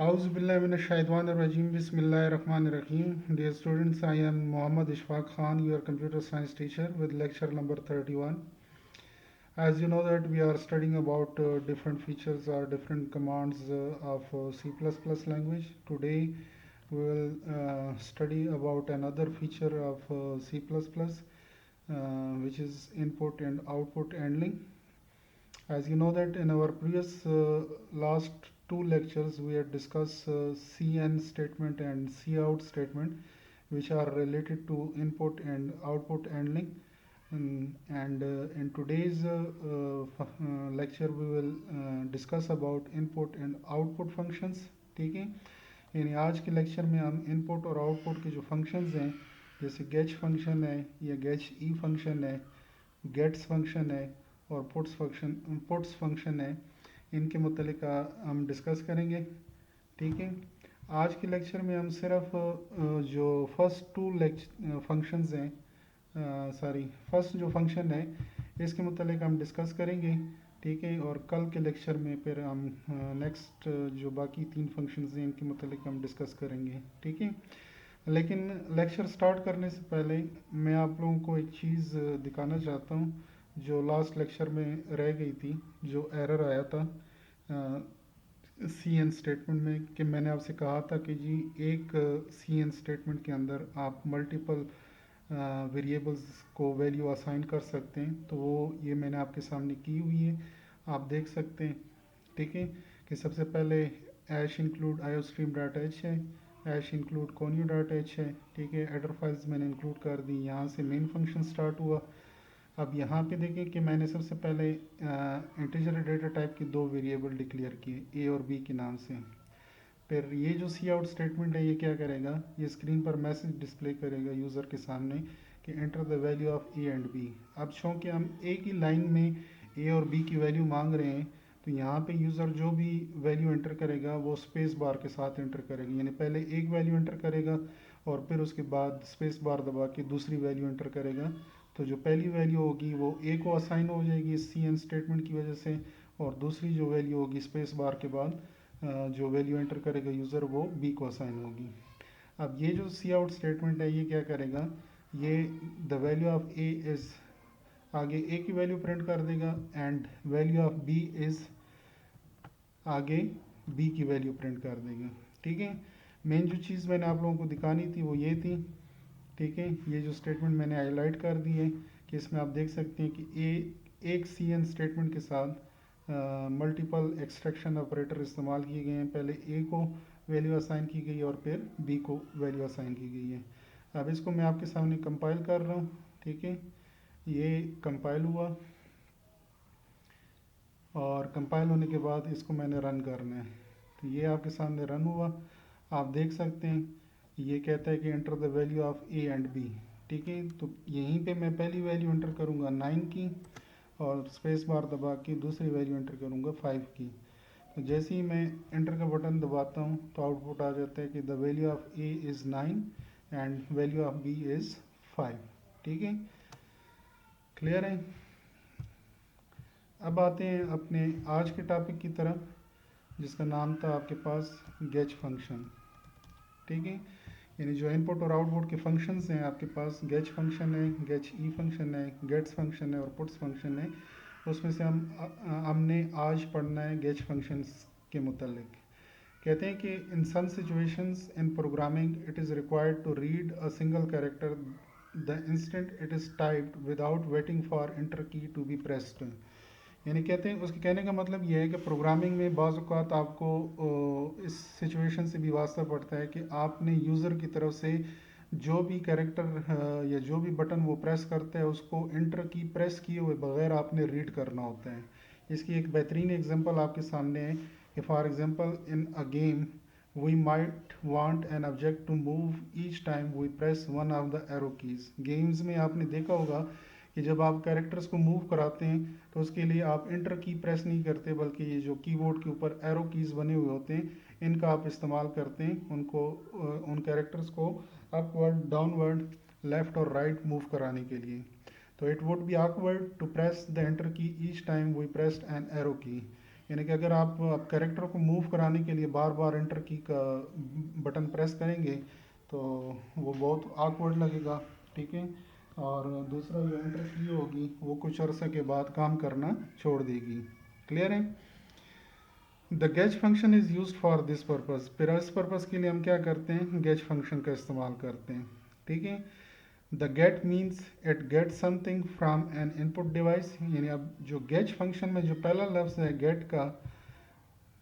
Auzubillahiminash-shaytanir-rajim. Bismillahir-rahmanir-rahim. Dear students, I am Muhammad Ishfaq Khan, your computer science teacher with lecture number 31. As you know that we are studying about different features or different commands of C++ language. Today we will study about another feature of C++, which is input and output handling. As you know that in our previous last two lectures we had discussed CN statement and Cout statement, which are related to input and output handling. And in today's lecture we will discuss about input and output functions. ठीक है, यानी आज के lecture में हम input और output के जो फंक्शंस हैं, जैसे गेच फंक्शन है या गेच ई फंक्शन है, गेट्स फंक्शन है और पुट्स फंक्शन है, इनके मुतलिक हम डिस्कस करेंगे. ठीक है, आज के लेक्चर में हम सिर्फ जो फर्स्ट टू फंक्शंस हैं, फर्स्ट जो फंक्शन है इसके मुतलिक हम डिस्कस करेंगे. ठीक है, और कल के लेक्चर में फिर हम नेक्स्ट जो बाकी तीन फंक्शंस हैं इनके मुतलिक हम डिस्कस करेंगे. ठीक है, लेकिन लेक्चर स्टार्ट करने से पहले मैं आप लोगों को एक चीज़ दिखाना चाहता हूँ जो लास्ट लेक्चर में रह गई थी, जो एरर आया था सी एन स्टेटमेंट में, कि मैंने आपसे कहा था कि जी एक सी एन स्टेटमेंट के अंदर आप मल्टीपल वेरिएबल्स को वैल्यू असाइन कर सकते हैं. तो वो ये मैंने आपके सामने की हुई है, आप देख सकते हैं. ठीक है, कि सबसे पहले ऐश इंक्लूड आयोस्ट्रीम डॉट एच है, ऐश इंक्लूड कोन्यू डॉट एच है. ठीक है, एडर फाइल्स मैंने इंक्लूड कर दी, यहाँ से मेन फंक्शन स्टार्ट हुआ. अब यहाँ पे देखें कि मैंने सबसे पहले इंटीजर डेटा टाइप के दो वेरिएबल डिक्लेयर किए, ए और बी के नाम से. फिर ये जो सी आउट स्टेटमेंट है ये क्या करेगा, ये स्क्रीन पर मैसेज डिस्प्ले करेगा यूज़र के सामने कि enter the value of A and B. अब चूँकि हम एक ही लाइन में ए और बी की वैल्यू मांग रहे हैं, तो यहाँ पे यूज़र जो भी वैल्यू एंटर करेगा वो स्पेस बार के साथ एंटर करेगा, यानी पहले एक वैल्यू एंटर करेगा और फिर उसके बाद स्पेस बार दबा के दूसरी वैल्यू एंटर करेगा. तो जो पहली वैल्यू होगी वो ए को असाइन हो जाएगी सी एन स्टेटमेंट की वजह से, और दूसरी जो वैल्यू होगी स्पेस बार के बाद जो वैल्यू एंटर करेगा यूज़र वो बी को असाइन होगी. अब ये जो सी आउट स्टेटमेंट है ये क्या करेगा, ये the value of A is, आगे ए की वैल्यू प्रिंट कर देगा, and value of B is, आगे बी की वैल्यू प्रिंट कर देगा. ठीक है, मेन जो चीज़ मैंने आप लोगों को दिखानी थी वो ये थी. ठीक है, ये जो स्टेटमेंट मैंने हाईलाइट कर दी है कि इसमें आप देख सकते हैं कि एक सी एन स्टेटमेंट के साथ मल्टीपल एक्सट्रैक्शन ऑपरेटर इस्तेमाल किए गए हैं. पहले ए को वैल्यू असाइन की गई है और फिर बी को वैल्यू असाइन की गई है. अब इसको मैं आपके सामने कंपाइल कर रहा हूँ. ठीक है, ये कंपाइल हुआ और कंपाइल होने के बाद इसको मैंने रन करना है. तो ये आपके सामने रन हुआ, आप देख सकते हैं ये कहता है कि enter the value of A and B. ठीक है, तो यहीं पे मैं पहली वैल्यू एंटर करूँगा 9 की और स्पेस बार दबा के दूसरी वैल्यू एंटर करूँगा 5 की. तो जैसे ही मैं एंटर का बटन दबाता हूँ तो आउटपुट आ जाता है कि the value of A is 9 and value of B is 5. ठीक है, क्लियर है. अब आते हैं अपने आज के टॉपिक की तरफ, जिसका नाम था आपके पास गेच फंक्शन. ठीक है, यानी जो इनपुट और आउटपुट के फंक्शंस हैं आपके पास, गेच फंक्शन है, गेच ई फंक्शन है, गेट्स फंक्शन है और पुट्स फंक्शन है. उसमें से हमने आज पढ़ना है गेच फंक्शंस के मुतल्लिक. कहते हैं कि in some situations in programming it is required to read a single character the instant it is typed without waiting for enter key to be pressed. यानी कहते हैं, उसके कहने का मतलब ये है कि प्रोग्रामिंग में बाज़ औक़ात आपको इस सिचुएशन से भी वास्ता पड़ता है कि आपने यूज़र की तरफ से जो भी कैरेक्टर या जो भी बटन वो प्रेस करता है उसको इंटर की प्रेस किए हुए बगैर आपने रीड करना होता है. इसकी एक बेहतरीन एग्जांपल आपके सामने है कि for example in a game we might want an object to move each time we press one of the arrow keys. Games में आपने देखा होगा कि जब आप कैरेक्टर्स को मूव कराते हैं तो उसके लिए आप इंटर की प्रेस नहीं करते, बल्कि ये जो कीबोर्ड के ऊपर एरो कीज़ बने हुए होते हैं इनका आप इस्तेमाल करते हैं उनको उन कैरेक्टर्स को अपवर्ड, डाउनवर्ड, लेफ़्ट और राइट मूव कराने के लिए. तो it would be awkward to press the enter key each time we pressed an arrow key. यानी कि अगर आप कैरेक्टर को मूव कराने के लिए बार बार एंटर की का बटन प्रेस करेंगे तो वो बहुत awkward लगेगा, ठीक है। और दूसरा जो एंटर की होगी वो कुछ अरसे के बाद काम करना छोड़ देगी। क्लियर है? The get function is use for this purpose. फिर इस पर्पज़ के लिए हम क्या करते हैं, गेट फंक्शन का इस्तेमाल करते हैं, ठीक है। The get means it get something from an input device. यानी अब जो गेट फंक्शन में जो पहला लफ्ज़ है गेट का,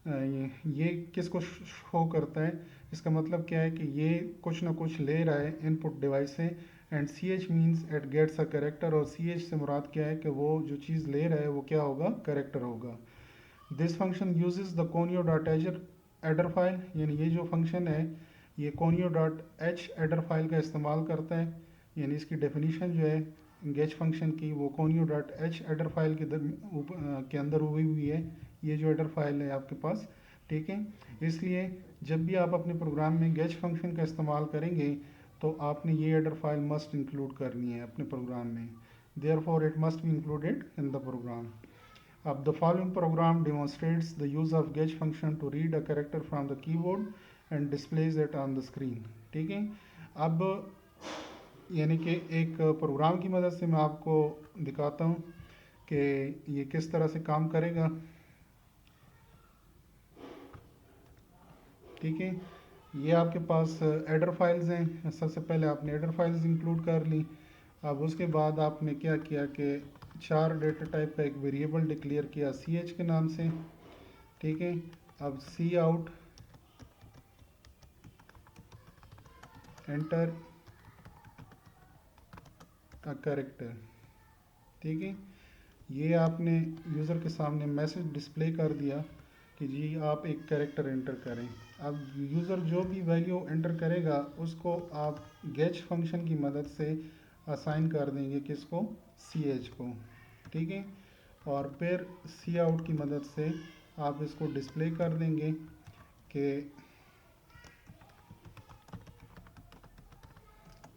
ये किसको शो करता है, इसका मतलब क्या है कि ये कुछ ना कुछ ले रहा है इनपुट डिवाइस से। And C H means it gets a character, और सी एच से मुराद क्या है कि वो जो चीज़ ले रहा है वो क्या होगा, करेक्टर होगा। This function uses the conio dot adder file, यानी ये जो फंक्शन है ये conio dot H adder file का इस्तेमाल करता है। यानी इसकी डेफिनेशन जो है गेट फंक्शन की वो conio dot H adder file के अंदर हुई हुई है, ये जो एडर फाइल है आपके पास, ठीक है। इसलिए जब भी आप अपने प्रोग्राम में गेट फंक्शन का इस्तेमाल करेंगे तो आपने ये एडर फाइल मस्ट इंक्लूड करनी है अपने प्रोग्राम में। Therefore it must be included in the program. अब the following program demonstrates the use of get function to read a character from the keyboard and displays it on the screen, ठीक है। अब यानी कि एक programme की मदद से मैं आपको दिखाता हूँ कि ये किस तरह से काम करेगा, ठीक है। ये आपके पास एडर फाइल्स हैं। सबसे पहले आपने एडर फाइल्स इंक्लूड कर ली। अब उसके बाद आपने क्या किया कि 4 डेटा टाइप का एक वेरिएबल डिक्लेयर किया सी एच के नाम से, ठीक है। अब सी आउट एंटर अ कैरेक्टर, ठीक है। ये आपने यूज़र के सामने मैसेज डिस्प्ले कर दिया कि जी आप एक कैरेक्टर एंटर करें। अब यूज़र जो भी वैल्यू एंटर करेगा उसको आप गेट फंक्शन की मदद से असाइन कर देंगे, किसको, सी एच को, ठीक है। और फिर सी आउट की मदद से आप इसको डिस्प्ले कर देंगे कि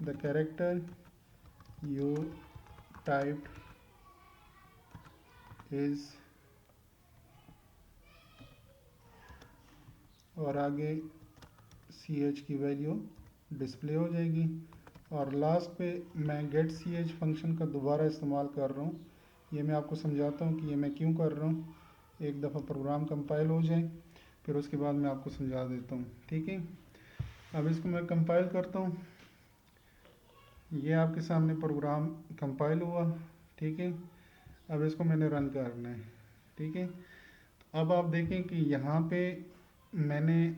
the character you typed is, और आगे सी एच की वैल्यू डिस्प्ले हो जाएगी। और लास्ट पे मैं गेट सी एच फंक्शन का दोबारा इस्तेमाल कर रहा हूँ। ये मैं आपको समझाता हूँ कि ये मैं क्यों कर रहा हूँ। एक दफ़ा प्रोग्राम कंपाइल हो जाए फिर उसके बाद मैं आपको समझा देता हूँ, ठीक है। अब इसको मैं कंपाइल करता हूँ। ये आपके सामने प्रोग्राम कंपाइल हुआ, ठीक है। अब इसको मैंने रन करना है, ठीक है। अब आप देखें कि यहाँ पे मैंने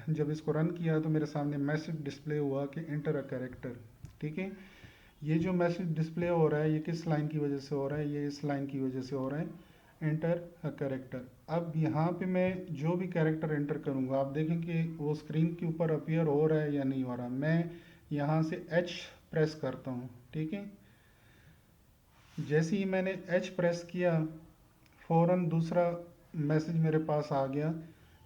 जब इसको रन किया तो मेरे सामने मैसेज डिस्प्ले हुआ कि एंटर अ कैरेक्टर, ठीक है। ये जो मैसेज डिस्प्ले हो रहा है ये किस लाइन की वजह से हो रहा है, ये इस लाइन की वजह से हो रहा है, एंटर अ कैरेक्टर। अब यहाँ पे मैं जो भी कैरेक्टर एंटर करूँगा आप देखें कि वो स्क्रीन के ऊपर अपीयर हो रहा है या नहीं हो रहा। मैं यहाँ से एच प्रेस करता हूँ, ठीक है। जैसे ही मैंने एच प्रेस किया फ़ौरन दूसरा मैसेज मेरे पास आ गया।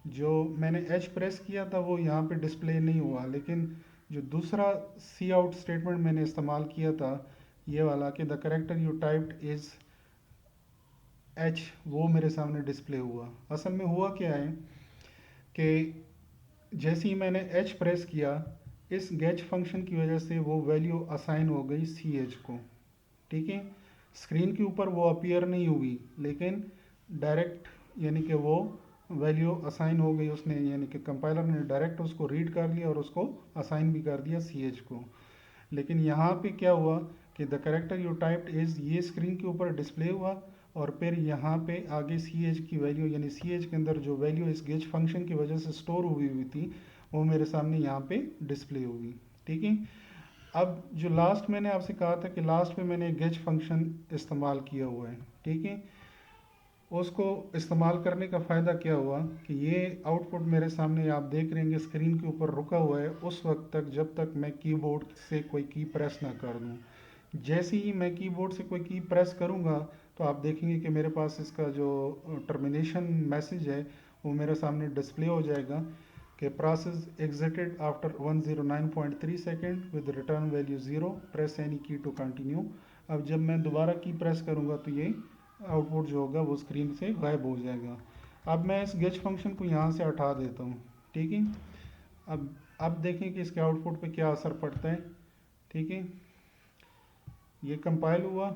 जो मैंने एच प्रेस किया था वो यहाँ पे डिस्प्ले नहीं हुआ, लेकिन जो दूसरा सी आउट स्टेटमेंट मैंने इस्तेमाल किया था ये वाला कि the character you typed is H, वो मेरे सामने डिस्प्ले हुआ। असल में हुआ क्या है कि जैसे ही मैंने एच प्रेस किया इस गेट फंक्शन की वजह से वो वैल्यू असाइन हो गई सी एच को, ठीक है। स्क्रीन के ऊपर वो अपीयर नहीं हुई लेकिन डायरेक्ट यानी कि वो वैल्यू असाइन हो गई उसने, यानी कि कंपाइलर ने डायरेक्ट उसको रीड कर लिया और उसको असाइन भी कर दिया सी एच को। लेकिन यहाँ पे क्या हुआ कि the character you typed is ये स्क्रीन के ऊपर डिस्प्ले हुआ और फिर यहाँ पे आगे सी एच की वैल्यू यानी सी एच के अंदर जो वैल्यू इस गेट फंक्शन की वजह से स्टोर हुई हुई थी वो मेरे सामने यहाँ पे डिस्प्ले होगी, ठीक है। अब जो लास्ट मैंने आपसे कहा था कि लास्ट पे मैंने गेट फंक्शन इस्तेमाल किया हुआ है, ठीक है। उसको इस्तेमाल करने का फ़ायदा क्या हुआ कि ये आउटपुट मेरे सामने आप देख रहे हैं स्क्रीन के ऊपर रुका हुआ है उस वक्त तक जब तक मैं कीबोर्ड से कोई की प्रेस ना कर दूं। जैसे ही मैं कीबोर्ड से कोई की प्रेस करूंगा तो आप देखेंगे कि मेरे पास इसका जो टर्मिनेशन मैसेज है वो मेरे सामने डिस्प्ले हो जाएगा कि process exerted after 109.3 second with return value 0, press any की टू कंटिन्यू। अब जब मैं दोबारा की प्रेस करूंगा तो ये आउटपुट जो होगा वो स्क्रीन से गायब हो जाएगा। अब मैं इस गेच फंक्शन को यहाँ से हटा देता हूँ। ठीक है, अब देखें कि इसके आउटपुट पे क्या असर पड़ता है। ठीक है, ये कंपाइल हुआ।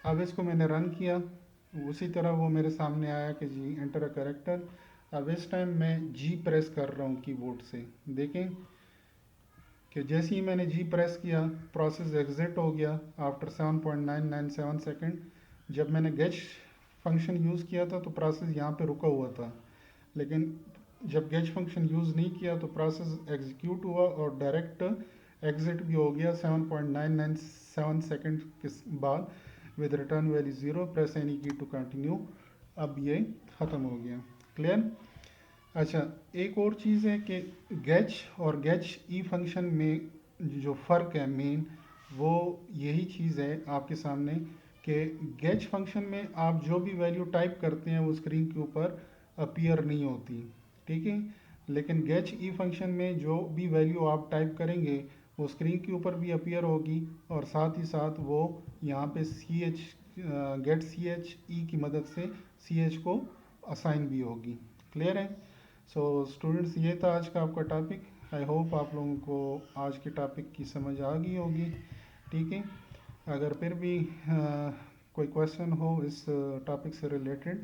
अब इसको मैंने रन किया, उसी तरह वो मेरे सामने आया कि जी एंटर अ करेक्टर। अब इस टाइम मैं जी प्रेस कर रहा हूँ कीबोर्ड से। देखें कि जैसे ही मैंने जी प्रेस किया प्रोसेस एग्जिट हो गया आफ्टर 7.997 सेकेंड। जब मैंने गेच फंक्शन यूज़ किया था तो प्रोसेस यहाँ पे रुका हुआ था, लेकिन जब गेच फंक्शन यूज़ नहीं किया तो प्रोसेस एग्जीक्यूट हुआ और डायरेक्ट एग्जिट भी हो गया 7.997 सेकेंड के बाद with return value 0। Press any की टू कंटिन्यू। अब ये ख़त्म हो गया। क्लियर। अच्छा, एक और चीज़ है कि गेच और गेच ई फंक्शन में जो फ़र्क है मेन, वो यही चीज़ है आपके सामने कि गेच फंक्शन में आप जो भी वैल्यू टाइप करते हैं वो स्क्रीन के ऊपर अपीयर नहीं होती। ठीक है, लेकिन गेच ई फंक्शन में जो भी वैल्यू आप टाइप करेंगे वो स्क्रीन के ऊपर भी अपीयर होगी और साथ ही साथ वो यहाँ पे C H get C H E की मदद से सी एच को असाइन भी होगी। क्लियर है। सो स्टूडेंट्स, ये था आज का आपका टॉपिक। आई होप आप लोगों को आज के टॉपिक की समझ आ गई होगी। ठीक है, अगर फिर भी कोई क्वेश्चन हो इस टॉपिक से रिलेटेड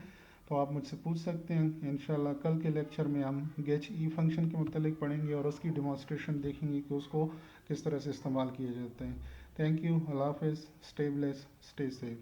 तो आप मुझसे पूछ सकते हैं। इंशाल्लाह कल के लेक्चर में हम गेच ई फंक्शन के मुतालिक पढ़ेंगे और उसकी डिमॉन्स्ट्रेशन देखेंगे कि उसको किस तरह से इस्तेमाल किया जाता है। Thank you. अल्लाह हाफिज़। Stay blessed, stay safe.